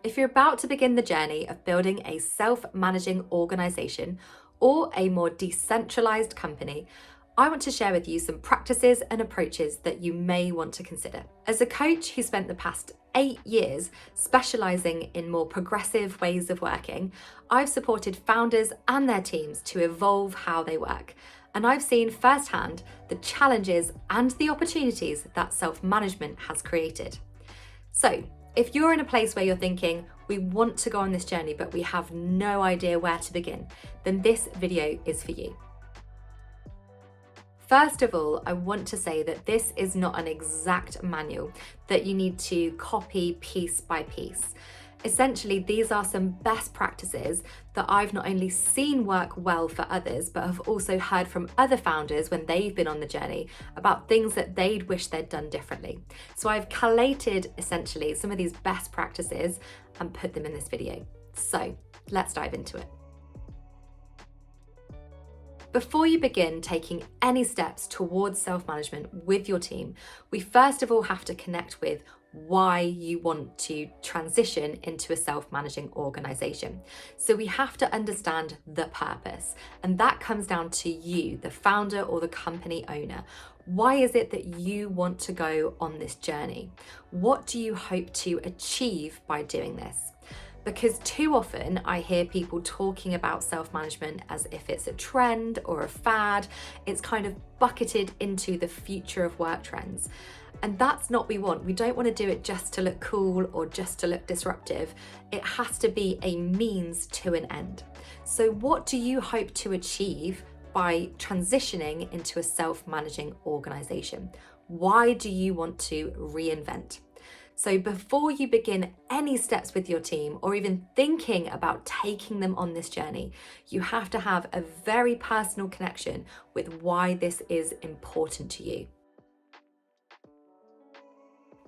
If you're about to begin the journey of building a self-managing organization or a more decentralized company, I want to share with you some practices and approaches that you may want to consider. As a coach who spent the past 8 years specialising in more progressive ways of working, I've supported founders and their teams to evolve how they work. And I've seen firsthand the challenges and the opportunities that self-management has created. So, if you're in a place where you're thinking, we want to go on this journey, but we have no idea where to begin, then this video is for you. First of all, I want to say that this is not an exact manual that you need to copy piece by piece. Essentially, these are some best practices that I've not only seen work well for others, but have also heard from other founders when they've been on the journey about things that they'd wish they'd done differently. So I've collated essentially some of these best practices and put them in this video. So let's dive into it. Before you begin taking any steps towards self-management with your team, we first of all have to connect with why you want to transition into a self-managing organization. So we have to understand the purpose, and that comes down to you, the founder or the company owner. Why is it that you want to go on this journey? What do you hope to achieve by doing this? Because too often I hear people talking about self-management as if it's a trend or a fad. It's kind of bucketed into the future of work trends. And that's not what we want. We don't want to do it just to look cool or just to look disruptive. It has to be a means to an end. So what do you hope to achieve by transitioning into a self-managing organization? Why do you want to reinvent? So before you begin any steps with your team or even thinking about taking them on this journey, you have to have a very personal connection with why this is important to you.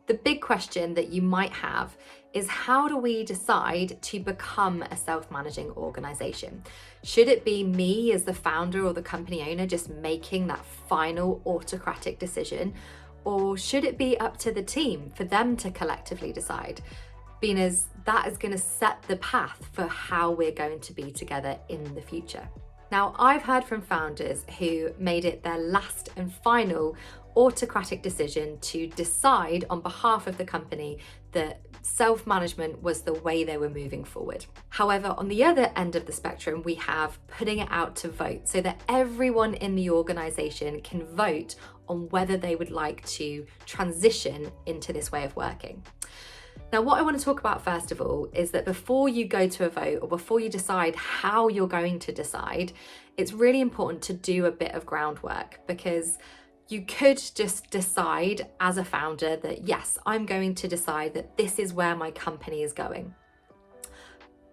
The big question that you might have is, how do we decide to become a self-managing organization? Should it be me as the founder or the company owner just making that final autocratic decision? Or should it be up to the team for them to collectively decide? Being as that is going to set the path for how we're going to be together in the future. Now, I've heard from founders who made it their last and final autocratic decision to decide on behalf of the company that self-management was the way they were moving forward. However, on the other end of the spectrum, we have putting it out to vote so that everyone in the organization can vote on whether they would like to transition into this way of working. Now, what I want to talk about first of all is that before you go to a vote or before you decide how you're going to decide, it's really important to do a bit of groundwork, because you could just decide as a founder that, yes, I'm going to decide that this is where my company is going.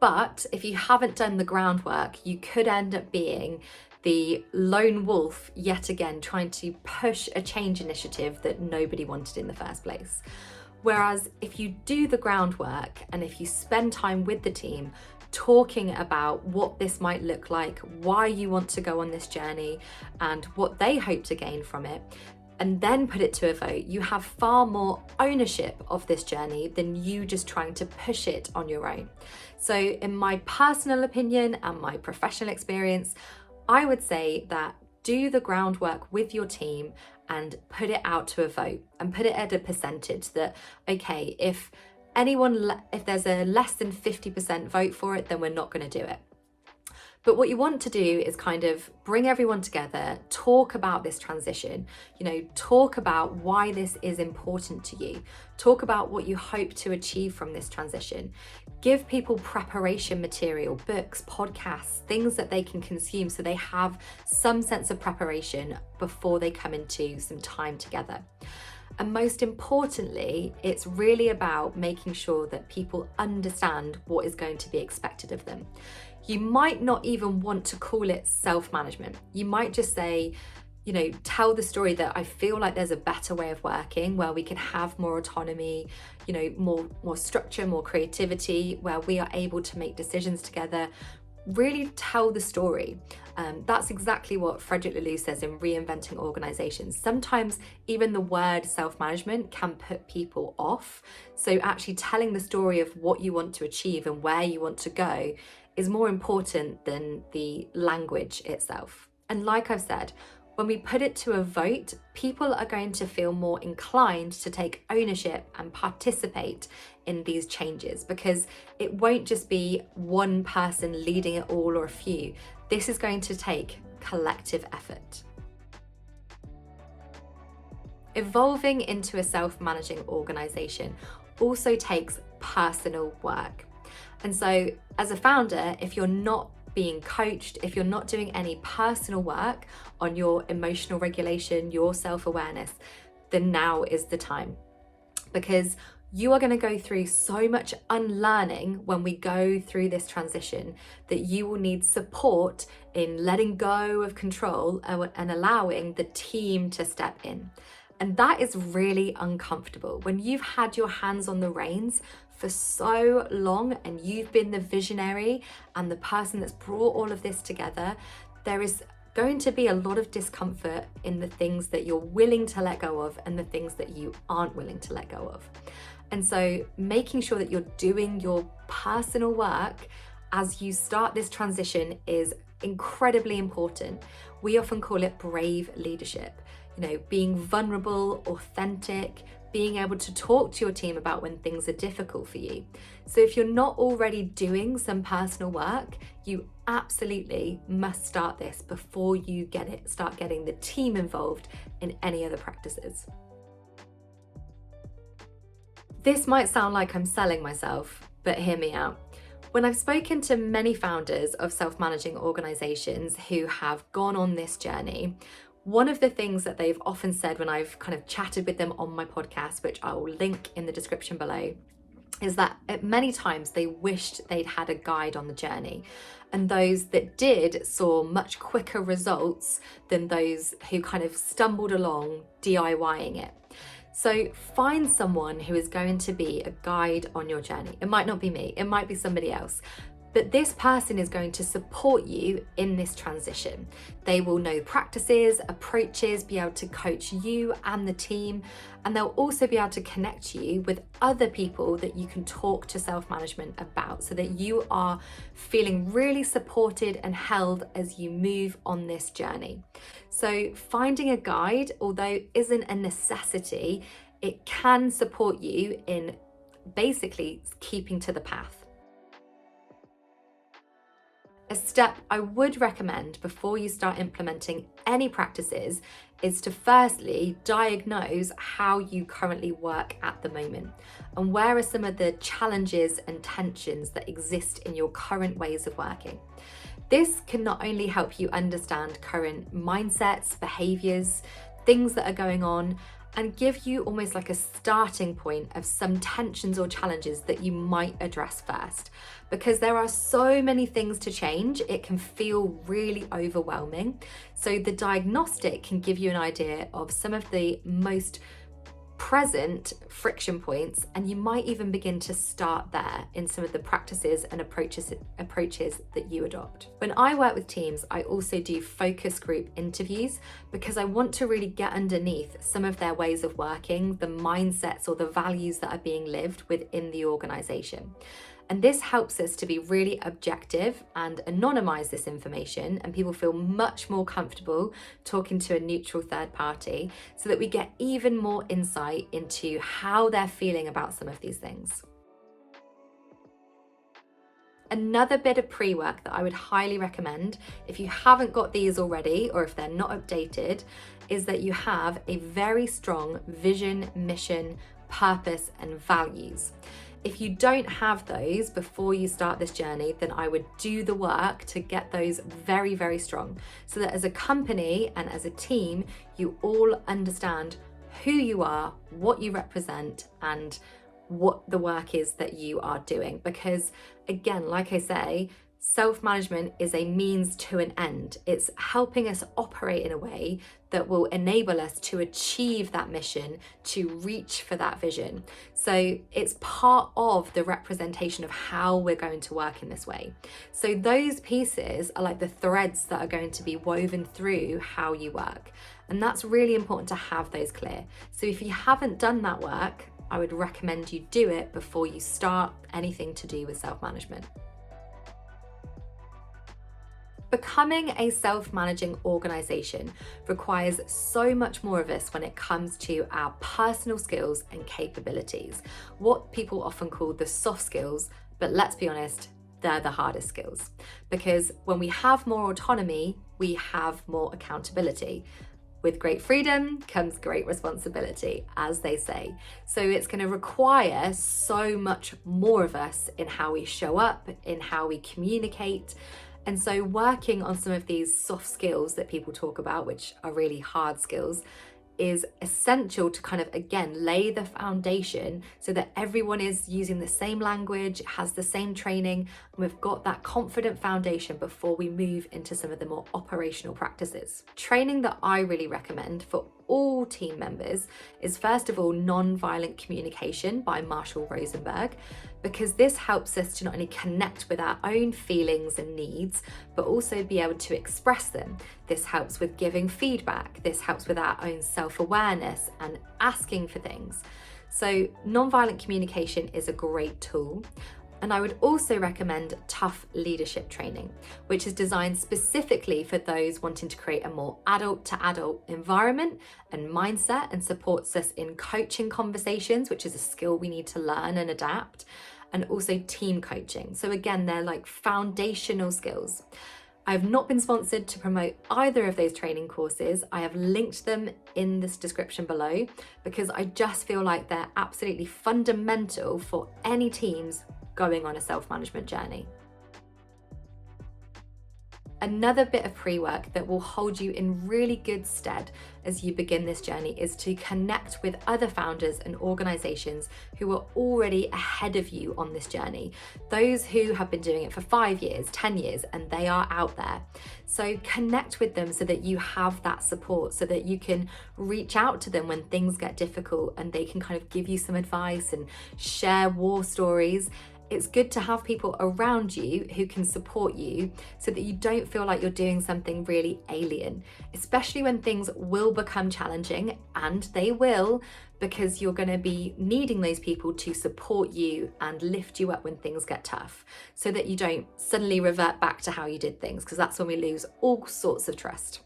But if you haven't done the groundwork, you could end up being the lone wolf yet again, trying to push a change initiative that nobody wanted in the first place. Whereas if you do the groundwork and if you spend time with the team talking about what this might look like, why you want to go on this journey, and what they hope to gain from it, and then put it to a vote, you have far more ownership of this journey than you just trying to push it on your own. So in my personal opinion and my professional experience, I would say that do the groundwork with your team and put it out to a vote, and put it at a percentage that, okay, if there's a less than 50% vote for it, then we're not going to do it. But what you want to do is kind of bring everyone together, talk about this transition, talk about why this is important to you, talk about what you hope to achieve from this transition, give people preparation material, books, podcasts, things that they can consume so they have some sense of preparation before they come into some time together. And most importantly, it's really about making sure that people understand what is going to be expected of them. You might not even want to call it self-management. You might just say, tell the story that I feel like there's a better way of working where we can have more autonomy, more structure, more creativity, where we are able to make decisions together really tell the story. That's exactly what Frederick Laloux says in Reinventing Organizations. Sometimes even the word self-management can put people off. So actually telling the story of what you want to achieve and where you want to go is more important than the language itself. And like I've said, when we put it to a vote, people are going to feel more inclined to take ownership and participate in these changes, because it won't just be one person leading it all or a few. This is going to take collective effort. Evolving into a self-managing organization also takes personal work. And so as a founder, if you're not being coached, if you're not doing any personal work on your emotional regulation, your self-awareness, then now is the time. Because you are going to go through so much unlearning when we go through this transition that you will need support in letting go of control and allowing the team to step in. And that is really uncomfortable. When you've had your hands on the reins for so long and you've been the visionary and the person that's brought all of this together, there is going to be a lot of discomfort in the things that you're willing to let go of and the things that you aren't willing to let go of. And so making sure that you're doing your personal work as you start this transition is incredibly important. We often call it brave leadership. Being vulnerable, authentic, being able to talk to your team about when things are difficult for you. So if you're not already doing some personal work, you absolutely must start this before you start getting the team involved in any other practices. This might sound like I'm selling myself, but hear me out. When I've spoken to many founders of self-managing organizations who have gone on this journey, one of the things that they've often said when I've kind of chatted with them on my podcast, which I will link in the description below, is that at many times they wished they'd had a guide on the journey. And those that did saw much quicker results than those who kind of stumbled along DIYing it. So find someone who is going to be a guide on your journey. It might not be me, it might be somebody else. But this person is going to support you in this transition. They will know practices, approaches, be able to coach you and the team, and they'll also be able to connect you with other people that you can talk to self-management about, so that you are feeling really supported and held as you move on this journey. So finding a guide, although isn't a necessity, it can support you in basically keeping to the path. A step I would recommend before you start implementing any practices is to firstly diagnose how you currently work at the moment, and where are some of the challenges and tensions that exist in your current ways of working. This can not only help you understand current mindsets, behaviors, things that are going on, and give you almost like a starting point of some tensions or challenges that you might address first. Because there are so many things to change, it can feel really overwhelming. So the diagnostic can give you an idea of some of the most present friction points, and you might even begin to start there in some of the practices and approaches that you adopt. When I work with teams, I also do focus group interviews, because I want to really get underneath some of their ways of working, the mindsets or the values that are being lived within the organization. And this helps us to be really objective and anonymize this information, and people feel much more comfortable talking to a neutral third party, so that we get even more insight into how they're feeling about some of these things. Another bit of pre-work that I would highly recommend, if you haven't got these already or if they're not updated, is that you have a very strong vision, mission, purpose, and values. If you don't have those before you start this journey, then I would do the work to get those very, very strong, so that as a company and as a team, you all understand who you are, what you represent, and what the work is that you are doing. Because again, like I say, Self-management is a means to an end. It's helping us operate in a way that will enable us to achieve that mission, to reach for that vision. So it's part of the representation of how we're going to work in this way. So those pieces are like the threads that are going to be woven through how you work. And that's really important to have those clear. So if you haven't done that work, I would recommend you do it before you start anything to do with self-management. Becoming a self-managing organization requires so much more of us when it comes to our personal skills and capabilities, what people often call the soft skills, but let's be honest, they're the hardest skills. Because when we have more autonomy, we have more accountability. With great freedom comes great responsibility, as they say. So it's going to require so much more of us in how we show up, in how we communicate. And so working on some of these soft skills that people talk about, which are really hard skills, is essential to kind of, again, lay the foundation so that everyone is using the same language, has the same training, and we've got that confident foundation before we move into some of the more operational practices. Training that I really recommend for all team members is, first of all, non-violent communication by Marshall Rosenberg, because this helps us to not only connect with our own feelings and needs, but also be able to express them. This helps with giving feedback. This helps with our own self-awareness and asking for things. So non-violent communication is a great tool. And I would also recommend tough leadership training, which is designed specifically for those wanting to create a more adult to adult environment and mindset, and supports us in coaching conversations, which is a skill we need to learn and adapt, and also team coaching. So again, they're like foundational skills. I have not been sponsored to promote either of those training courses. I have linked them in this description below because I just feel like they're absolutely fundamental for any teams going on a self-management journey. Another bit of pre-work that will hold you in really good stead as you begin this journey is to connect with other founders and organizations who are already ahead of you on this journey. Those who have been doing it for 5 years, 10 years, and they are out there. So connect with them so that you have that support, so that you can reach out to them when things get difficult and they can kind of give you some advice and share war stories. It's good to have people around you who can support you so that you don't feel like you're doing something really alien, especially when things will become challenging, and they will, because you're going to be needing those people to support you and lift you up when things get tough, so that you don't suddenly revert back to how you did things, because that's when we lose all sorts of trust.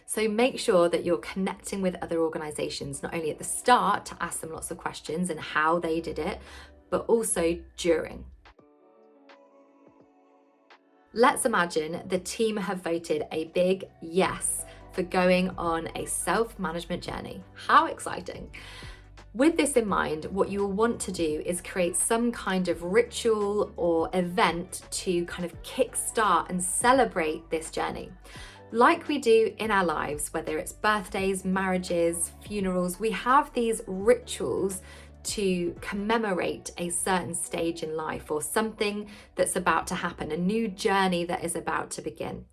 So make sure that you're connecting with other organizations, not only at the start to ask them lots of questions and how they did it, but also during. Let's imagine the team have voted a big yes for going on a self-management journey. How exciting! With this in mind, what you will want to do is create some kind of ritual or event to kind of kickstart and celebrate this journey. Like we do in our lives, whether it's birthdays, marriages, funerals, we have these rituals to commemorate a certain stage in life or something that's about to happen, a new journey that is about to begin.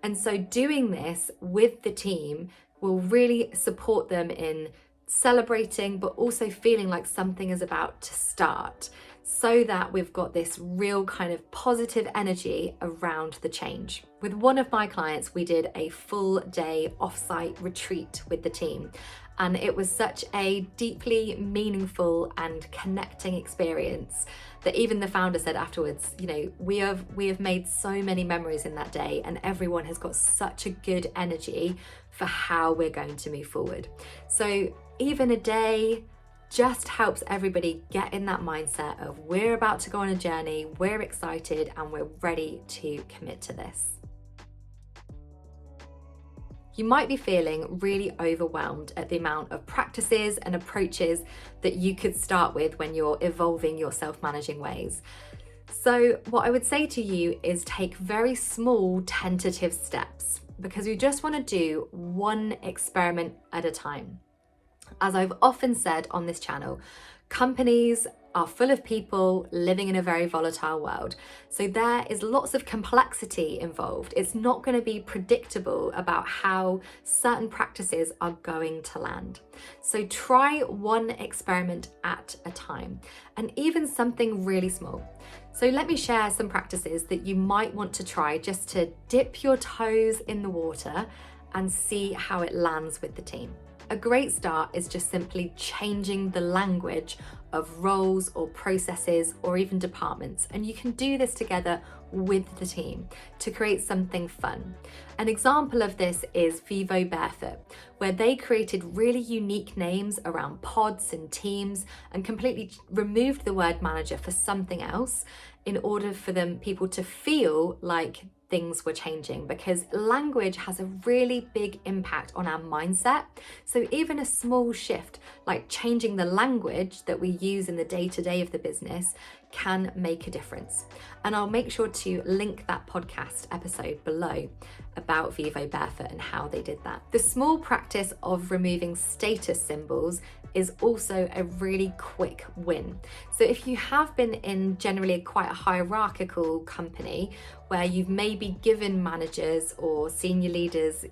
And so doing this with the team will really support them in celebrating, but also feeling like something is about to start, so that we've got this real kind of positive energy around the change. With one of my clients, we did a full day offsite retreat with the team. And it was such a deeply meaningful and connecting experience that even the founder said afterwards, you know, we have made so many memories in that day, and everyone has got such a good energy for how we're going to move forward. So even a day just helps everybody get in that mindset of we're about to go on a journey, we're excited, and we're ready to commit to this. You might be feeling really overwhelmed at the amount of practices and approaches that you could start with when you're evolving your self-managing ways. So what I would say to you is take very small tentative steps, because we just want to do one experiment at a time. As I've often said on this channel, companies are full of people living in a very volatile world. So there is lots of complexity involved. It's not going to be predictable about how certain practices are going to land. So try one experiment at a time, and even something really small. So let me share some practices that you might want to try just to dip your toes in the water and see how it lands with the team. A great start is just simply changing the language of roles or processes or even departments. And you can do this together with the team to create something fun. An example of this is Vivo Barefoot, where they created really unique names around pods and teams and completely removed the word manager for something else in order for people to feel like things were changing, because language has a really big impact on our mindset. So even a small shift, like changing the language that we use in the day-to-day of the business, can make a difference. And I'll make sure to link that podcast episode below about Vivo Barefoot and how they did that. The small practice of removing status symbols is also a really quick win. So if you have been in generally quite a hierarchical company where you've maybe given managers or senior leaders,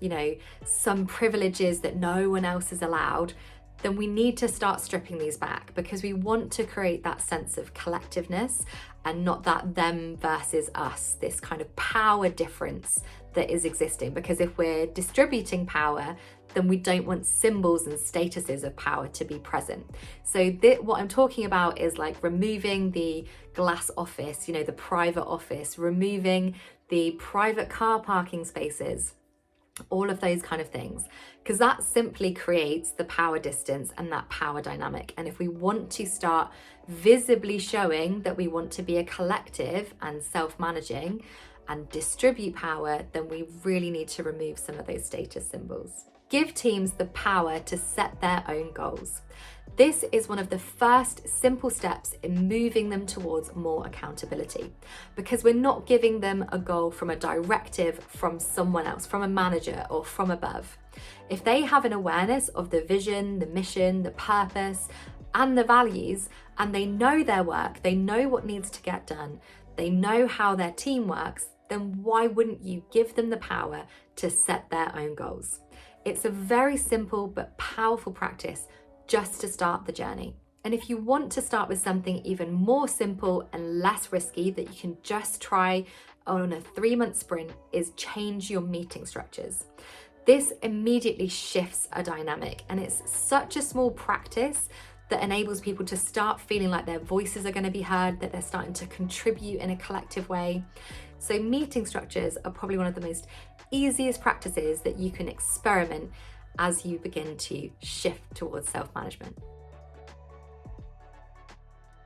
some privileges that no one else is allowed, then we need to start stripping these back, because we want to create that sense of collectiveness and not that them versus us, this kind of power difference that is existing. Because if we're distributing power, then we don't want symbols and statuses of power to be present. So what I'm talking about is like removing the glass office, the private office, removing the private car parking spaces, all of those kind of things, because that simply creates the power distance and that power dynamic. And if we want to start visibly showing that we want to be a collective and self-managing and distribute power, then we really need to remove some of those status symbols. Give teams the power to set their own goals. This is one of the first simple steps in moving them towards more accountability, because we're not giving them a goal from a directive from someone else, from a manager or from above. If they have an awareness of the vision, the mission, the purpose, and the values, and they know their work, they know what needs to get done, they know how their team works, then why wouldn't you give them the power to set their own goals? It's a very simple but powerful practice just to start the journey. And if you want to start with something even more simple and less risky that you can just try on a 3-month sprint, is change your meeting structures. This immediately shifts a dynamic, and it's such a small practice that enables people to start feeling like their voices are going to be heard, that they're starting to contribute in a collective way. So meeting structures are probably one of the most easiest practices that you can experiment as you begin to shift towards self-management.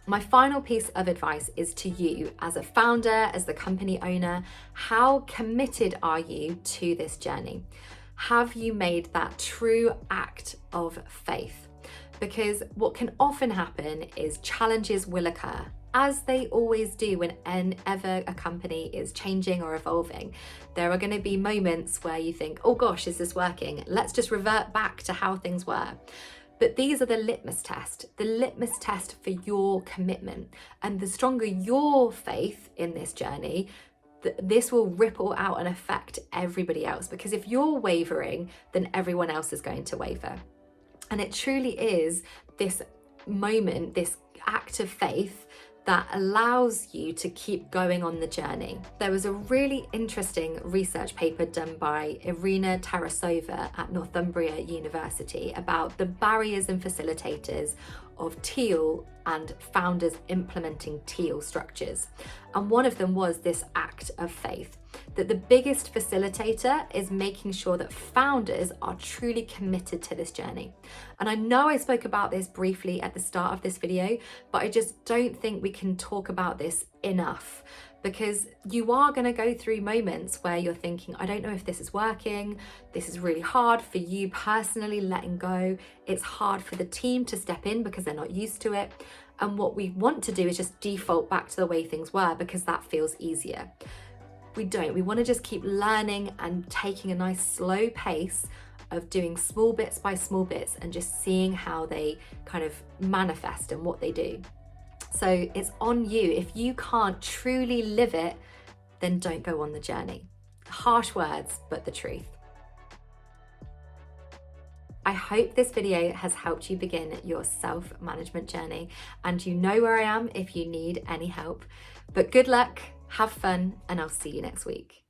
My final piece of advice is to you as a founder, as the company owner. How committed are you to this journey? Have you made that true act of faith? Because what can often happen is challenges will occur, as they always do whenever a company is changing or evolving. There are going to be moments where you think, oh gosh, is this working? Let's just revert back to how things were. But these are the litmus test for your commitment. And the stronger your faith in this journey, this will ripple out and affect everybody else. Because if you're wavering, then everyone else is going to waver. And it truly is this moment, this act of faith, that allows you to keep going on the journey. There was a really interesting research paper done by Irina Tarasova at Northumbria University about the barriers and facilitators of teal and founders implementing teal structures. And one of them was this act of faith, that the biggest facilitator is making sure that founders are truly committed to this journey. And I know I spoke about this briefly at the start of this video, but I just don't think we can talk about this enough, because you are going to go through moments where you're thinking, I don't know if this is working. This is really hard for you personally, letting go. It's hard for the team to step in because they're not used to it. And what we want to do is just default back to the way things were, because that feels easier. We don't. We want to just keep learning and taking a nice slow pace of doing small bits by small bits and just seeing how they kind of manifest and what they do. So it's on you. If you can't truly live it, then don't go on the journey. Harsh words, but the truth. I hope this video has helped you begin your self-management journey, and you know where I am if you need any help. But good luck, have fun, and I'll see you next week.